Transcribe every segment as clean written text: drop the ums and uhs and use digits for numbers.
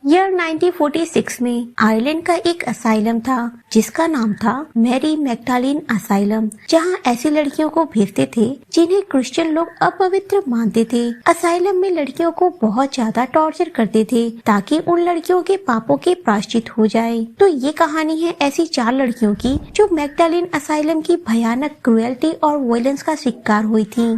Year 1946 में Ireland का एक असाइलम था जिसका नाम था मैरी मैग्डालिन असाइलम, जहां ऐसी लड़कियों को भेजते थे जिन्हें क्रिश्चियन लोग अपवित्र मानते थे। असाइलम में लड़कियों को बहुत ज्यादा टॉर्चर करते थे ताकि उन लड़कियों के पापों के प्रायश्चित हो जाए। तो ये कहानी है ऐसी 4 लड़कियों की जो मैग्डालिन असाइलम की भयानक क्रुएल्टी और वायलेंस का शिकार हुई थी।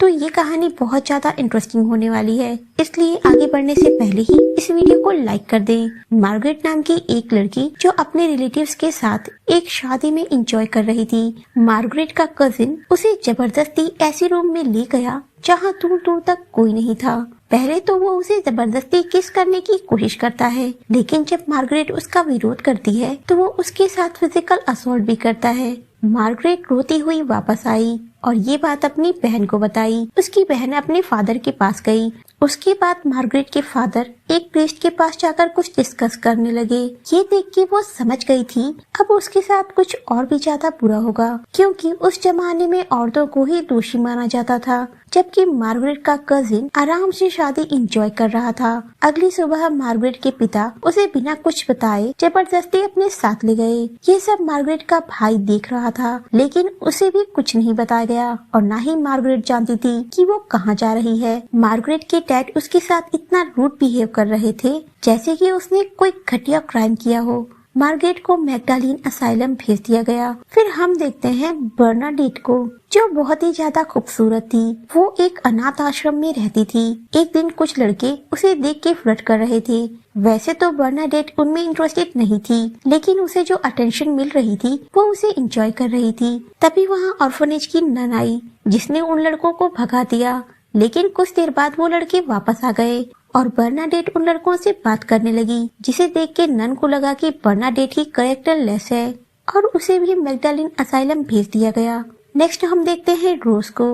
तो ये कहानी बहुत ज्यादा इंटरेस्टिंग होने वाली है, इसलिए आगे बढ़ने से पहले ही इस वीडियो को लाइक कर दें। मार्गरेट नाम की एक लड़की जो अपने रिलेटिव्स के साथ एक शादी में एंजॉय कर रही थी। मार्गरेट का कजिन उसे जबरदस्ती ऐसे रूम में ले गया जहाँ दूर दूर तक कोई नहीं था। पहले तो वो उसे जबरदस्ती किस करने की कोशिश करता है, लेकिन जब मार्गरेट उसका विरोध करती है तो वो उसके साथ फिजिकल असॉल्ट भी करता है। मार्गरेट रोती हुई वापस आई और ये बात अपनी बहन को बताई। उसकी बहन अपने फादर के पास गई। उसके बाद मार्गरेट के फादर एक प्रीस्ट के पास जाकर कुछ डिस्कस करने लगे। ये देख के वो समझ गई थी अब उसके साथ कुछ और भी ज्यादा बुरा होगा, क्योंकि उस जमाने में औरतों को ही दोषी माना जाता था, जबकि मार्गरेट का कजिन आराम से शादी एंजॉय कर रहा था। अगली सुबह मार्गरेट के पिता उसे बिना कुछ बताए जबरदस्ती अपने साथ ले गए। ये सब मार्गरेट का भाई देख रहा था, लेकिन उसे भी कुछ नहीं बताया गया और न ही मार्गरेट जानती थी कि वो कहाँ जा रही है। मार्गरेट के डैड उसके साथ इतना रूड बिहेव कर रहे थे जैसे कि उसने कोई घटिया क्राइम किया हो। मार्गरेट को मैग्डालिन असाइलम भेज दिया गया। फिर हम देखते हैं बर्नाडेट को, जो बहुत ही ज्यादा खूबसूरत थी। वो एक अनाथ आश्रम में रहती थी। एक दिन कुछ लड़के उसे देख के फ्लर्ट कर रहे थे। वैसे तो बर्नाडेट उनमें इंटरेस्टेड नहीं थी, लेकिन उसे जो अटेंशन मिल रही थी वो उसे एंजॉय कर रही थी। तभी वहाँ ऑर्फनेज की नन आई जिसने उन लड़कों को भगा दिया, लेकिन कुछ देर बाद वो लड़के वापस आ गए और बर्नाडेट उन लड़कों से बात करने लगी, जिसे देख के नन को लगा कि बर्नाडेट ही कैरेक्टर लेस है और उसे भी मैग्डालिन असाइलम भेज दिया गया। नेक्स्ट हम देखते हैं रोज को,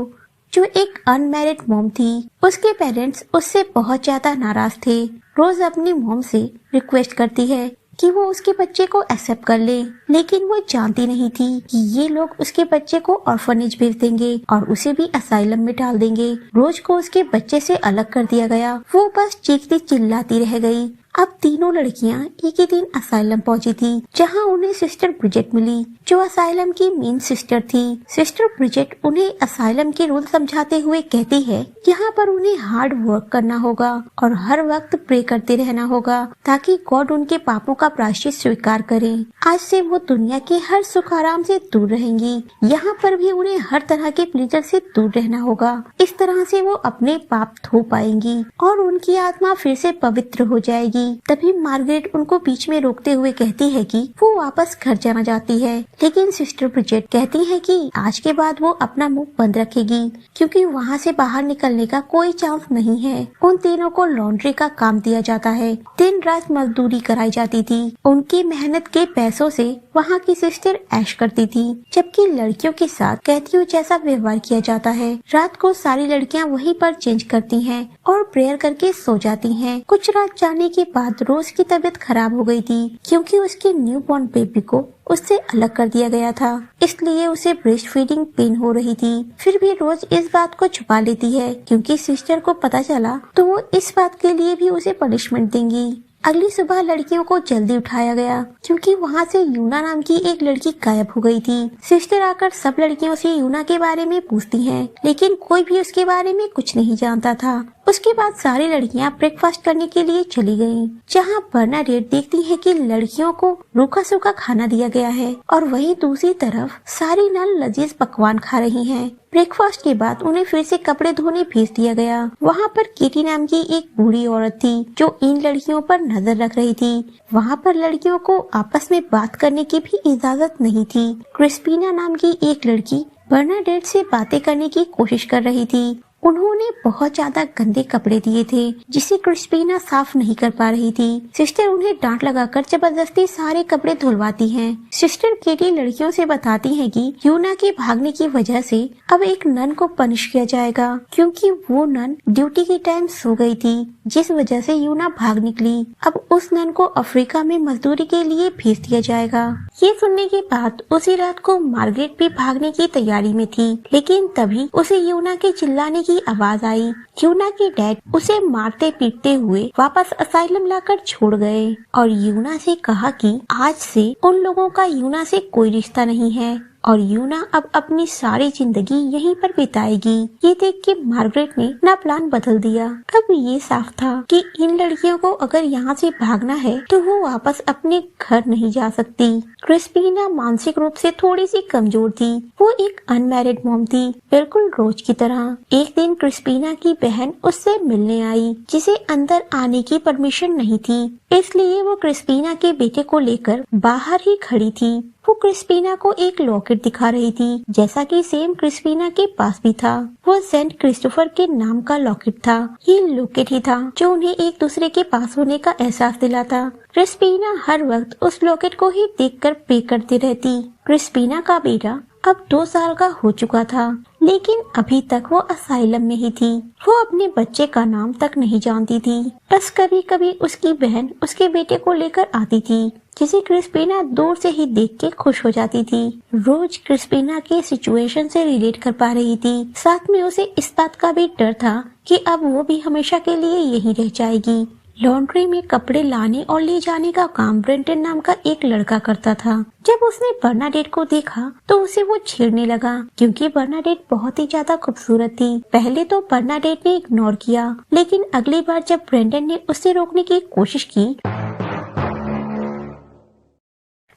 जो एक अनमैरिड मॉम थी। उसके पेरेंट्स उससे बहुत ज्यादा नाराज थे। रोज अपनी मॉम से रिक्वेस्ट करती है कि वो उसके बच्चे को एक्सेप्ट कर ले, लेकिन वो जानती नहीं थी कि ये लोग उसके बच्चे को ऑर्फनेज भेज देंगे और उसे भी असाइलम में डाल देंगे। रोज को उसके बच्चे से अलग कर दिया गया। वो बस चीखती चिल्लाती रह गई। अब तीनों लड़कियां एक ही दिन असाइलम पहुंची थी, जहां उन्हें सिस्टर ब्रिजेट मिली, जो असाइलम की मेन सिस्टर थी। सिस्टर ब्रिजेट उन्हें असाइलम के रूल समझाते हुए कहती है यहाँ पर उन्हें हार्ड वर्क करना होगा और हर वक्त प्रे करते रहना होगा ताकि गॉड उनके पापों का प्रायश्चित स्वीकार करे। आज से वो दुनिया के हर सुख आराम से दूर रहेंगी। यहाँ पर भी उन्हें हर तरह के प्लेजर से दूर रहना होगा। इस तरह से वो अपने पाप धो पाएंगी और उनकी आत्मा फिर से पवित्र हो जाएगी। तभी मार्गरेट उनको बीच में रोकते हुए कहती है कि वो वापस घर जाना चाहती है, लेकिन सिस्टर ब्रिजेट कहती है कि आज के बाद वो अपना मुंह बंद रखेगी, क्योंकि वहाँ से बाहर निकलने का कोई चांस नहीं है। उन तीनों को लॉन्ड्री का काम दिया जाता है। दिन रात मजदूरी कराई जाती थी। उनकी मेहनत के पैसों से वहाँ की सिस्टर ऐश करती थी, जबकि लड़कियों के साथ कैदियों जैसा व्यवहार किया जाता है। रात को सारी लड़कियाँ वहीं पर चेंज करती हैं और प्रेयर करके सो जाती हैं। कुछ रात जाने के बाद रोज की तबीयत खराब हो गई थी, क्योंकि उसके न्यू बॉर्न बेबी को उससे अलग कर दिया गया था, इसलिए उसे ब्रेस्ट फीडिंग पेन हो रही थी। फिर भी रोज इस बात को छुपा लेती है, क्योंकि सिस्टर को पता चला तो वो इस बात के लिए भी उसे पनिशमेंट देंगी। अगली सुबह लड़कियों को जल्दी उठाया गया, क्योंकि वहाँ से यूना नाम की एक लड़की गायब हो गई थी। सिस्टर आकर सब लड़कियों से यूना के बारे में पूछती हैं, लेकिन कोई भी उसके बारे में कुछ नहीं जानता था। उसके बाद सारी लड़कियां ब्रेकफास्ट करने के लिए चली गयीं, जहां बर्नाडेट देखती है कि लड़कियों को रूखा सूखा खाना दिया गया है और वहीं दूसरी तरफ सारी नन लजीज पकवान खा रही हैं। ब्रेकफास्ट के बाद उन्हें फिर से कपड़े धोने भेज दिया गया। वहाँ पर केटी नाम की एक बूढ़ी औरत थी जो इन लड़कियों पर नजर रख रही थी। वहाँ पर लड़कियों को आपस में बात करने की भी इजाजत नहीं थी। क्रिस्पीना नाम की एक लड़की बर्नाडेट से बातें करने की कोशिश कर रही थी। उन्होंने बहुत ज्यादा गंदे कपड़े दिए थे जिसे क्रिस्पीना साफ नहीं कर पा रही थी। सिस्टर उन्हें डांट लगाकर जबरदस्ती सारे कपड़े धुलवाती हैं। सिस्टर केटी लड़कियों से बताती है कि यूना के भागने की वजह से अब एक नन को पनिश किया जाएगा, क्योंकि वो नन ड्यूटी के टाइम सो गई थी, जिस वजह से यूना भाग निकली। अब उस नन को अफ्रीका में मजदूरी के लिए भेज दिया जाएगा। ये सुनने के बाद उसी रात को मार्गरेट भी भागने की तैयारी में थी, लेकिन तभी उसे यूना के चिल्लाने की की आवाज आई। यूना के डैड उसे मारते पीटते हुए वापस असाइलम लाकर छोड़ गए और यूना से कहा कि आज से उन लोगों का यूना से कोई रिश्ता नहीं है और यूना अब अपनी सारी जिंदगी यहीं पर बिताएगी। ये देख के मार्गरेट ने अपना प्लान बदल दिया। अब ये साफ था कि इन लड़कियों को अगर यहाँ से भागना है तो वो वापस अपने घर नहीं जा सकती। क्रिस्पीना मानसिक रूप से थोड़ी सी कमजोर थी। वो एक अनमैरिड मॉम थी, बिल्कुल रोज की तरह। एक दिन क्रिस्पीना की बहन उससे मिलने आई, जिसे अंदर आने की परमिशन नहीं थी, इसलिए वो क्रिस्पीना के बेटे को लेकर बाहर ही खड़ी थी। वो क्रिस्पीना को एक लॉकेट दिखा रही थी, जैसा कि सेम क्रिस्पीना के पास भी था। वो सेंट क्रिस्टोफर के नाम का लॉकेट था। ये लॉकेट ही था जो उन्हें एक दूसरे के पास होने का एहसास दिलाता। क्रिस्पीना हर वक्त उस लॉकेट को ही देखकर प्रे करती रहती। क्रिस्पीना का बेटा अब 2 साल का हो चुका था, लेकिन अभी तक वो असाइलम में ही थी। वो अपने बच्चे का नाम तक नहीं जानती थी। बस कभी कभी उसकी बहन उसके बेटे को लेकर आती थी, जिसे क्रिस्पीना दूर से ही देख के खुश हो जाती थी। रोज क्रिस्पीना के सिचुएशन से रिलेट कर पा रही थी। साथ में उसे इस बात का भी डर था कि अब वो भी हमेशा के लिए यहीं रह जाएगी। लॉन्ड्री में कपड़े लाने और ले जाने का काम ब्रेंटन नाम का एक लड़का करता था। जब उसने बर्नाडेट को देखा तो उसे वो छेड़ने लगा, क्योंकि बर्नाडेट बहुत ही ज्यादा खूबसूरत थी। पहले तो बर्नाडेट ने इग्नोर किया, लेकिन अगली बार जब ब्रेंडन ने उसे रोकने की कोशिश की,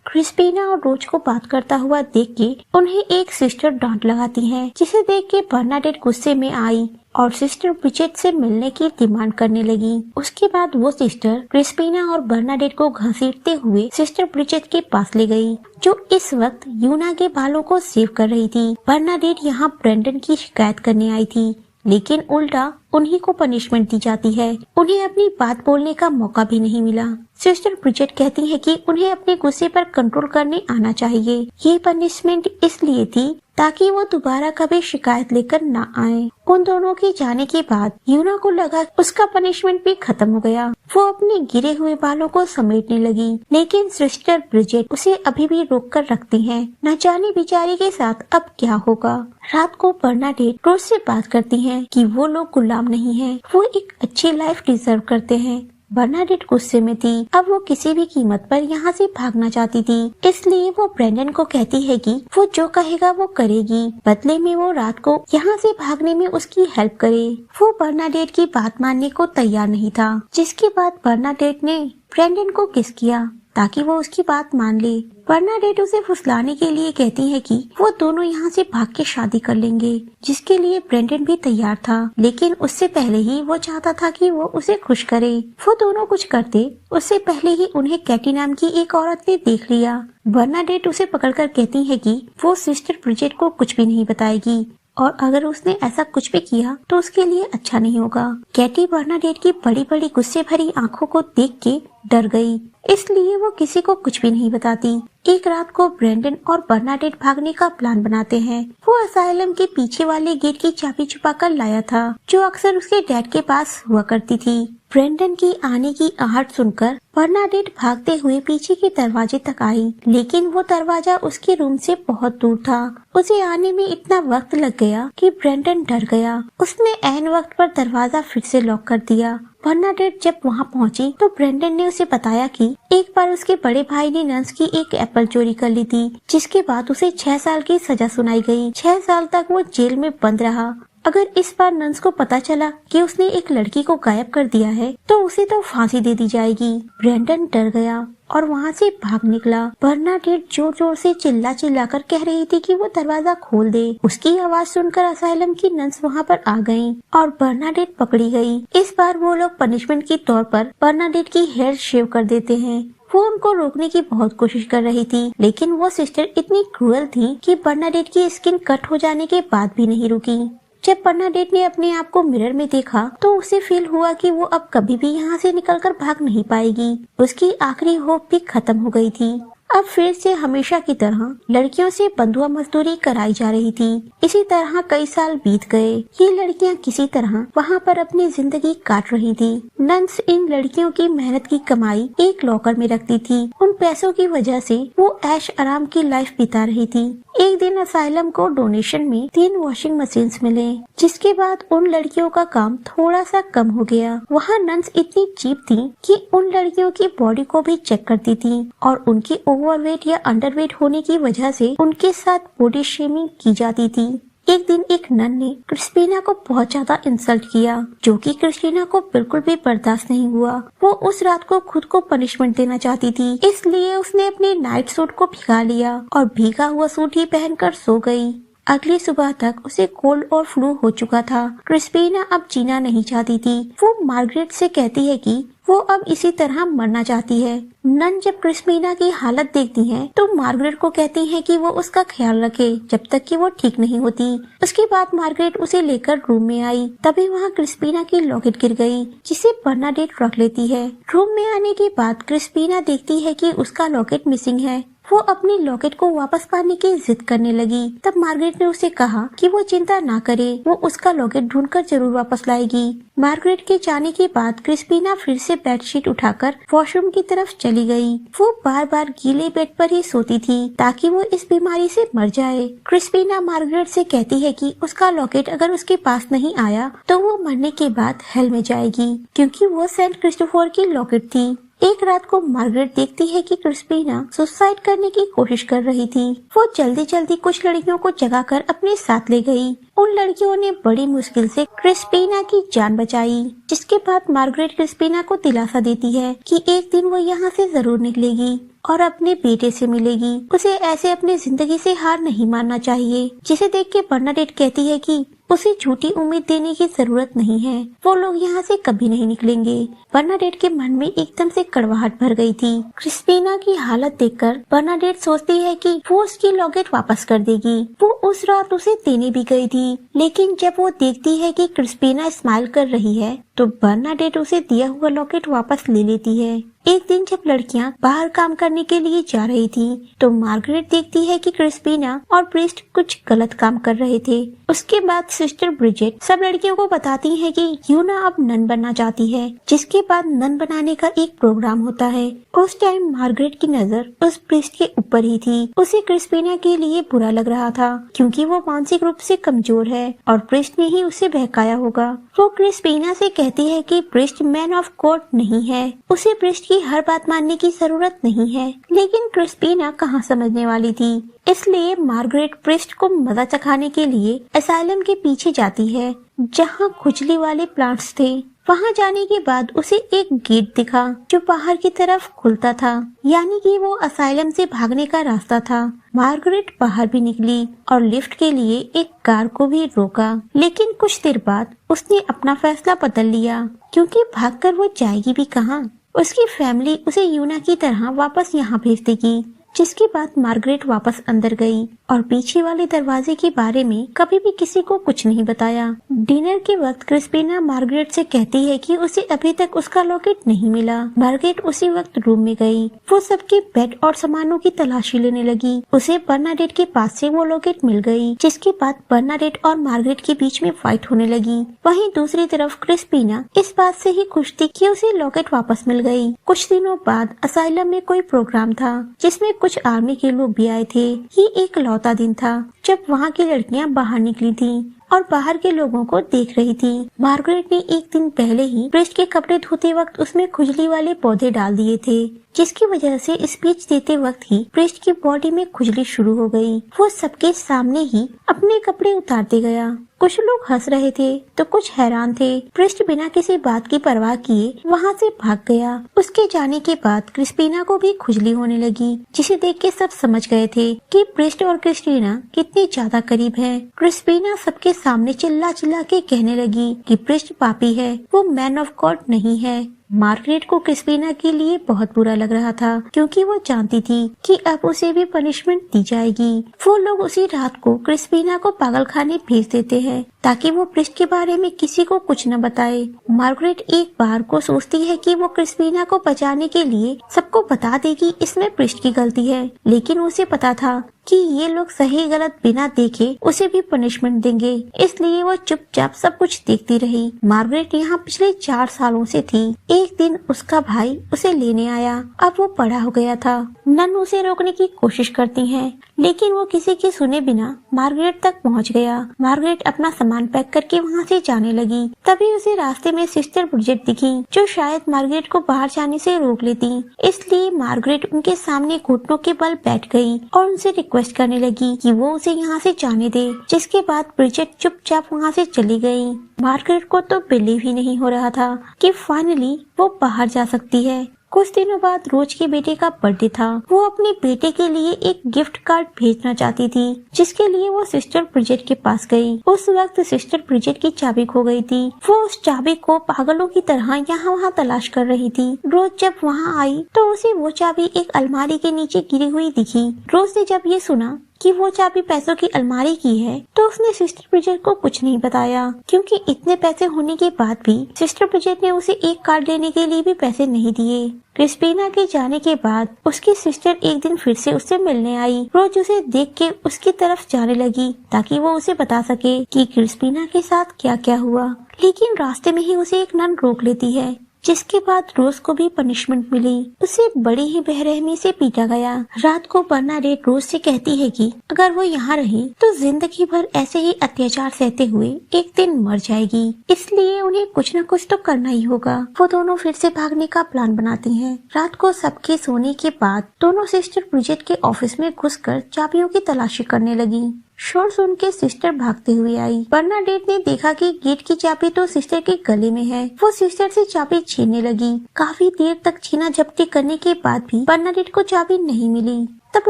क्रिस्पीना और रोज को बात करता हुआ देख के उन्हें एक सिस्टर डांट लगाती है, जिसे देख के बर्नाडेट गुस्से में आई और सिस्टर ब्रिजेट से मिलने की डिमांड करने लगी। उसके बाद वो सिस्टर क्रिस्पीना और बर्नाडेट को घसीटते हुए सिस्टर ब्रिजेट के पास ले गई, जो इस वक्त यूना के बालों को सेव कर रही थी। बर्नाडेट यहाँ ब्रेंडन की शिकायत करने आई थी, लेकिन उल्टा उन्हीं को पनिशमेंट दी जाती है। उन्हें अपनी बात बोलने का मौका भी नहीं मिला। सिस्टर ब्रिजेट कहती है कि उन्हें अपने गुस्से पर कंट्रोल करने आना चाहिए। ये पनिशमेंट इसलिए थी ताकि वो दोबारा कभी शिकायत लेकर ना आए। उन दोनों के जाने के बाद यूना को लगा उसका पनिशमेंट भी खत्म हो गया। वो अपने गिरे हुए बालों को समेटने लगी, लेकिन सिस्टर ब्रिजेट उसे अभी भी रोक कर रखती है। न जाने बेचारी के साथ अब क्या होगा। रात को बर्नाडेट रोज से बात करती है कि वो लोग गुलाम नहीं है, वो एक अच्छी लाइफ डिजर्व करते हैं। बर्नाडेट गुस्से में थी। अब वो किसी भी कीमत पर यहाँ से भागना चाहती थी, इसलिए वो ब्रेंडन को कहती है कि वो जो कहेगा वो करेगी। बदले में वो रात को यहाँ से भागने में उसकी हेल्प करे। वो बर्नाडेट की बात मानने को तैयार नहीं था, जिसके बाद बर्नाडेट ने ब्रेंडन को किस किया ताकि वो उसकी बात मान ले। बर्नाडेट उसे फुसलाने के लिए कहती है कि वो दोनों यहाँ से भाग के शादी कर लेंगे, जिसके लिए ब्रेंडन भी तैयार था, लेकिन उससे पहले ही वो चाहता था कि वो उसे खुश करे। वो दोनों कुछ करते उससे पहले ही उन्हें कैटी नाम की एक औरत ने देख लिया। बर्नाडेट उसे पकड़कर कहती है कि वो सिस्टर ब्रिजेट को कुछ भी नहीं बताएगी, और अगर उसने ऐसा कुछ भी किया तो उसके लिए अच्छा नहीं होगा। कैटी बर्नाडेट की बड़ी बड़ी गुस्से भरी आंखों को देख के डर गई, इसलिए वो किसी को कुछ भी नहीं बताती। एक रात को ब्रेंडन और बर्नाडेट भागने का प्लान बनाते हैं। वो असाइलम के पीछे वाले गेट की चाबी छुपा कर लाया था, जो अक्सर उसके डैड के पास हुआ करती थी। ब्रेंडन की आने की आहट सुनकर बर्नाडेट भागते हुए पीछे के दरवाजे तक आई, लेकिन वो दरवाजा उसके रूम से बहुत दूर था। उसे आने में इतना वक्त लग गया कि ब्रेंडन डर गया। उसने ऐन वक्त पर दरवाजा फिर से लॉक कर दिया। बर्नाडेट जब वहाँ पहुँची तो ब्रेंडन ने उसे बताया कि एक बार उसके बड़े भाई ने नंस की एक एप्पल चोरी कर ली थी, जिसके बाद उसे 6 साल की सजा सुनाई गई। 6 साल तक वो जेल में बंद रहा। अगर इस बार नंस को पता चला कि उसने एक लड़की को गायब कर दिया है तो उसे तो फांसी दे दी जाएगी। ब्रेंडन डर गया और वहाँ से भाग निकला। बर्नाडेट जोर जोर से चिल्ला चिल्ला कर कह रही थी कि वो दरवाजा खोल दे। उसकी आवाज सुनकर असाइलम की नंस वहाँ पर आ गयी और बर्नाडेट पकड़ी गई। इस बार वो लोग पनिशमेंट के तौर पर बर्नाडेट की हेयर शेव कर देते हैं। वो उनको रोकने की बहुत कोशिश कर रही थी, लेकिन वो सिस्टर इतनी क्रूअल थी कि बर्नाडेट की स्किन कट हो जाने के बाद भी नहीं रुकी। जब बर्नाडेट ने अपने आप को मिरर में देखा तो उसे फील हुआ कि वो अब कभी भी यहाँ से निकलकर भाग नहीं पाएगी। उसकी आखिरी होप भी खत्म हो गई थी। अब फिर से हमेशा की तरह लड़कियों से बंधुआ मजदूरी कराई जा रही थी। इसी तरह कई साल बीत गए। ये लड़कियां किसी तरह वहाँ पर अपनी जिंदगी काट रही थी। नंस इन लड़कियों की मेहनत की कमाई एक लॉकर में रखती थी। उन पैसों की वजह से वो ऐश आराम की लाइफ बिता रही थी। एक दिन असाइलम को डोनेशन में 3 वॉशिंग मशीन्स मिले, जिसके बाद उन लड़कियों का काम थोड़ा सा कम हो गया। वहाँ नन्स इतनी चीप थी कि उन लड़कियों की बॉडी को भी चेक करती थी और उनके ओवरवेट या अंडरवेट होने की वजह से उनके साथ बॉडी शेमिंग की जाती थी। एक दिन एक नन ने क्रिस्पीना को बहुत ज्यादा इंसल्ट किया, जो कि क्रिस्टीना को बिल्कुल भी बर्दाश्त नहीं हुआ। वो उस रात को खुद को पनिशमेंट देना चाहती थी, इसलिए उसने अपने नाइट सूट को भिगा लिया और भीगा हुआ सूट ही पहनकर सो गई। अगली सुबह तक उसे कोल्ड और फ्लू हो चुका था। क्रिस्पीना अब जीना नहीं चाहती थी। वो मार्गरेट से कहती है कि वो अब इसी तरह मरना चाहती है। नन जब क्रिस्पीना की हालत देखती हैं, तो मार्गरेट को कहती हैं कि वो उसका ख्याल रखे जब तक कि वो ठीक नहीं होती। उसके बाद मार्गरेट उसे लेकर रूम में आई। तभी वहाँ क्रिस्पीना की लॉकेट गिर गई, जिसे बर्नाडेट रख लेती है। रूम में आने के बाद क्रिस्पीना देखती है कि उसका लॉकेट मिसिंग है। वो अपनी लॉकेट को वापस पाने की जिद करने लगी। तब मार्गरेट ने उसे कहा कि वो चिंता ना करे, वो उसका लॉकेट ढूंढकर जरूर वापस लाएगी। मार्गरेट के जाने के बाद क्रिस्पीना फिर से बेडशीट उठाकर वॉशरूम की तरफ चली गई। वो बार बार गीले बेड पर ही सोती थी ताकि वो इस बीमारी से मर जाए। क्रिस्पीना मार्गरेट से कहती है कि उसका लॉकेट अगर उसके पास नहीं आया तो वो मरने के बाद हेल में जाएगी, क्योंकि वो सेंट क्रिस्टोफर की लॉकेट थी। एक रात को मार्गरेट देखती है कि क्रिस्पीना सुसाइड करने की कोशिश कर रही थी। वो जल्दी जल्दी कुछ लड़कियों को जगाकर अपने साथ ले गई। उन लड़कियों ने बड़ी मुश्किल से क्रिस्पीना की जान बचाई, जिसके बाद मार्गरेट क्रिस्पीना को दिलासा देती है कि एक दिन वो यहाँ से जरूर निकलेगी और अपने बेटे से मिलेगी। उसे ऐसे अपनी जिंदगी से हार नहीं मानना चाहिए, जिसे देख के बर्नाडेट कहती है कि उसे झूठी उम्मीद देने की जरूरत नहीं है, वो लोग यहाँ से कभी नहीं निकलेंगे। बर्नाडेट के मन में एकदम से कड़वाहट भर गई थी। क्रिस्पीना की हालत देखकर बर्नाडेट सोचती है कि वो उसकी लॉकेट वापस कर देगी। वो उस रात उसे देने भी गई थी, लेकिन जब वो देखती है कि क्रिस्पीना स्माइल कर रही है, तो बर्नाडेट उसे दिया हुआ लॉकेट वापस ले लेती है। एक दिन जब लड़कियां बाहर काम करने के लिए जा रही थी, तो मार्गरेट देखती है कि क्रिस्पीना और प्रिस्ट कुछ गलत काम कर रहे थे। उसके बाद सिस्टर ब्रिजेट सब लड़कियों को बताती है कि यूना अब नन बनना चाहती है, जिसके बाद नन बनाने का एक प्रोग्राम होता है। उस टाइम मार्गरेट की नजर उस प्रिस्ट के ऊपर ही थी। उसे क्रिस्पीना के लिए बुरा लग रहा था, क्योंकि वो मानसिक रूप से कमजोर है और प्रिस्ट ने ही उसे बहकाया होगा। वो क्रिस्पीना से कहती है कि प्रिस्ट मैन ऑफ गॉड नहीं है, उसे प्रिस्ट की हर बात मानने की जरूरत नहीं है। लेकिन क्रिस्पीना कहाँ समझने वाली थी, इसलिए मार्गरेट प्रिस्ट को मजा चखाने के लिए असाइलम के पीछे जाती है, जहाँ खुजली वाले प्लांट्स थे। वहाँ जाने के बाद उसे एक गेट दिखा जो बाहर की तरफ खुलता था, यानी कि वो असाइलम से भागने का रास्ता था। मार्गरेट बाहर भी निकली और लिफ्ट के लिए एक कार को भी रोका, लेकिन कुछ देर बाद उसने अपना फैसला बदल लिया, क्योंकि भागकर वो जाएगी भी कहाँ। उसकी फैमिली उसे यूना की तरह वापस यहाँ भेज देगी। जिसके बाद मार्गरेट वापस अंदर गई और पीछे वाले दरवाजे के बारे में कभी भी किसी को कुछ नहीं बताया। डिनर के वक्त क्रिस्पीना मार्गरेट से कहती है कि उसे अभी तक उसका लॉकेट नहीं मिला। मार्गरेट उसी वक्त रूम में गई। वो सबके बेड और सामानों की तलाशी लेने लगी। उसे बर्नाडेट के पास से वो लॉकेट मिल गई, जिसके बाद बर्नाडेट और मार्गरेट के बीच में फाइट होने लगी। वहीं दूसरी तरफ क्रिस्पीना इस बात से ही खुश थी कि उसे लॉकेट वापस मिल गई। कुछ दिनों बाद असाइलम में कोई प्रोग्राम था, जिसमें कुछ आर्मी के लोग भी आए थे। ये एक लौता दिन था जब वहाँ की लड़कियां बाहर निकली थीं और बाहर के लोगों को देख रही थी। मार्गरेट ने एक दिन पहले ही प्रिस्ट के कपड़े धोते वक्त उसमें खुजली वाले पौधे डाल दिए थे, जिसकी वजह से स्पीच देते वक्त ही प्रिस्ट की बॉडी में खुजली शुरू हो गई। वो सबके सामने ही अपने कपड़े उतारते गया। कुछ लोग हंस रहे थे तो कुछ हैरान थे। प्रिस्ट बिना किसी बात की परवाह किए वहाँ से भाग गया। उसके जाने के बाद क्रिस्पीना को भी खुजली होने लगी, जिसे देख के सब समझ गए थे कि प्रिस्ट और क्रिस्टीना कितनी ज्यादा करीब है। क्रिस्पीना सबके सामने चिल्ला चिल्ला के कहने लगी कि प्रिस्ट पापी है, वो मैन ऑफ गॉड नहीं है। मार्गरेट को क्रिस्पीना के लिए बहुत बुरा लग रहा था, क्योंकि वो जानती थी कि अब उसे भी पनिशमेंट दी जाएगी। वो लोग उसी रात को क्रिस्पीना को पागलखाने भेज देते हैं ताकि वो प्रिस्ट के बारे में किसी को कुछ न बताए। मार्गरेट एक बार को सोचती है कि वो क्रिस्पीना को बचाने के लिए सबको बता देगी इसमें प्रिस्ट की गलती है, लेकिन उसे पता था कि ये लोग सही गलत बिना देखे उसे भी पनिशमेंट देंगे, इसलिए वो चुपचाप सब कुछ देखती रही। मार्गरेट यहाँ पिछले 4 सालों से थी। एक दिन उसका भाई उसे लेने आया। अब वो बड़ा हो गया था। नन उसे रोकने की कोशिश करती हैं, लेकिन वो किसी की सुने बिना मार्गरेट तक पहुंच गया। मार्गरेट अपना सामान पैक करके वहां से जाने लगी। तभी उसे रास्ते में सिस्टर ब्रिजेट दिखी, जो शायद मार्गरेट को बाहर जाने से रोक लेती। इसलिए मार्गरेट उनके सामने घुटनों के बल बैठ गई और उनसे रिक्वेस्ट करने लगी कि वो उसे यहाँ से जाने दे, जिसके बाद ब्रिजेट चुपचाप वहाँ से चली गई। मार्गरेट को तो बिलीव ही नहीं हो रहा था कि फाइनली वो बाहर जा सकती है। कुछ दिनों बाद रोज के बेटे का बर्थडे था। वो अपने बेटे के लिए एक गिफ्ट कार्ड भेजना चाहती थी, जिसके लिए वो सिस्टर ब्रिजेट के पास गई। उस वक्त सिस्टर ब्रिजेट की चाबी खो गई थी। वो उस चाबी को पागलों की तरह यहाँ वहाँ तलाश कर रही थी। रोज जब वहाँ आई तो उसे वो चाबी एक अलमारी के नीचे गिरी हुई दिखी। रोज ने जब ये सुना कि वो चाबी पैसों की अलमारी की है तो उसने सिस्टर ब्रिजेट को कुछ नहीं बताया, क्योंकि इतने पैसे होने के बाद भी सिस्टर ब्रिजेट ने उसे एक कार्ड लेने के लिए भी पैसे नहीं दिए। क्रिस्पीना के जाने के बाद उसकी सिस्टर एक दिन फिर से उससे मिलने आई। रोज उसे देख के उसकी तरफ जाने लगी ताकि वो उसे बता सके कि क्रिस्पीना के साथ क्या क्या हुआ। लेकिन रास्ते में ही उसे एक नन रोक लेती है, जिसके बाद रोज को भी पनिशमेंट मिली। उसे बड़ी ही बेरहमी से पीटा गया। रात को बर्नाडेट रोज से कहती है कि अगर वो यहाँ रही तो जिंदगी भर ऐसे ही अत्याचार सहते हुए एक दिन मर जाएगी, इसलिए उन्हें कुछ न कुछ तो करना ही होगा। वो दोनों फिर से भागने का प्लान बनाती हैं। रात को सबके सोने के बाद दोनों सिस्टर ब्रिजेट के ऑफिस में घुसकर चाबियों की तलाशी करने लगी। शोर सुन के सिस्टर भागते हुए आई। बर्नाडेट ने देखा कि गेट की चाबी तो सिस्टर के गले में है। वो सिस्टर से चाबी छीनने लगी। काफी देर तक छीना झपटी करने के बाद भी बर्नाडेट को चाबी नहीं मिली। तब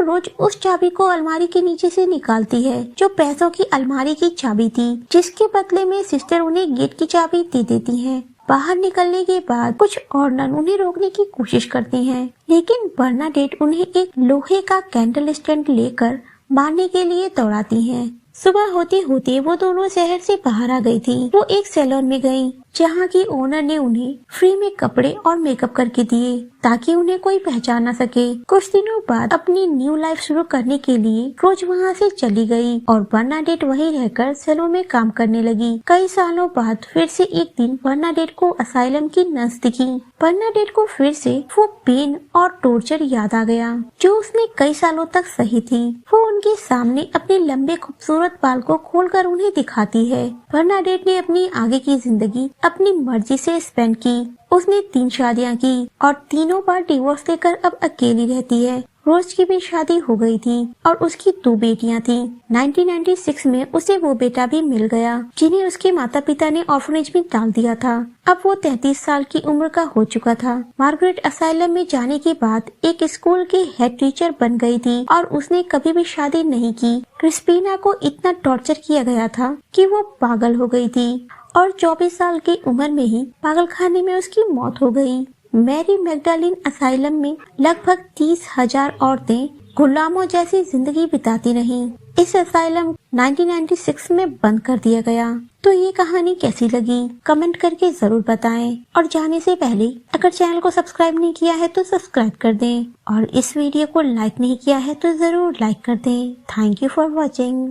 रोज उस चाबी को अलमारी के नीचे से निकालती है, जो पैसों की अलमारी की चाबी थी, जिसके बदले में सिस्टर उन्हें गेट की चाबी दे देती है। बाहर निकलने के बाद कुछ और नन उन्हें रोकने की कोशिश करती हैं, लेकिन बर्नाडेट उन्हें एक लोहे का कैंडल स्टैंड लेकर मारने के लिए दौड़ाती हैं। सुबह होते होते वो दोनों शहर से बाहर आ गई थी। वो एक सैलून में गई, जहाँ की ओनर ने उन्हें फ्री में कपड़े और मेकअप करके दिए ताकि उन्हें कोई पहचान न सके। कुछ दिनों बाद अपनी न्यू लाइफ शुरू करने के लिए रोज वहाँ से चली गई और बर्नाडेट वहीं रहकर सैलून में काम करने लगी। कई सालों बाद फिर से एक दिन बर्नाडेट को असाइलम की नर्स दिखी। बर्नाडेट को फिर से वो पेन और टॉर्चर याद आ गया, जो उसने कई सालों तक सही थी। वो उनके सामने अपने लंबे खूबसूरत बाल को खोलकर उन्हें दिखाती है। बर्नाडेट ने अपनी आगे की जिंदगी अपनी मर्जी से स्पेंड की। उसने 3 शादियां की और तीनों बार डिवोर्स लेकर अब अकेली रहती है। रोज की भी शादी हो गई थी और उसकी 2 बेटियां थी। 1996 में उसे वो बेटा भी मिल गया, जिन्हें उसके माता पिता ने ऑर्फनेज में डाल दिया था। अब वो 33 साल की उम्र का हो चुका था। मार्गरेट असाइलम में जाने के बाद एक स्कूल की हेड टीचर बन गई थी और उसने कभी भी शादी नहीं की। क्रिस्पीना को इतना टॉर्चर किया गया था कि वो पागल हो गई थी और 24 साल की उम्र में ही पागलखाने में उसकी मौत हो गई। मैरी मैग्डालिन असाइलम में लगभग 30,000 औरतें गुलामों जैसी जिंदगी बिताती रहीं। इस असाइलम 1996 में बंद कर दिया गया। तो ये कहानी कैसी लगी कमेंट करके जरूर बताएं और जाने से पहले अगर चैनल को सब्सक्राइब नहीं किया है तो सब्सक्राइब कर दें और इस वीडियो को लाइक नहीं किया है तो जरूर लाइक कर दें। Thank you for watching.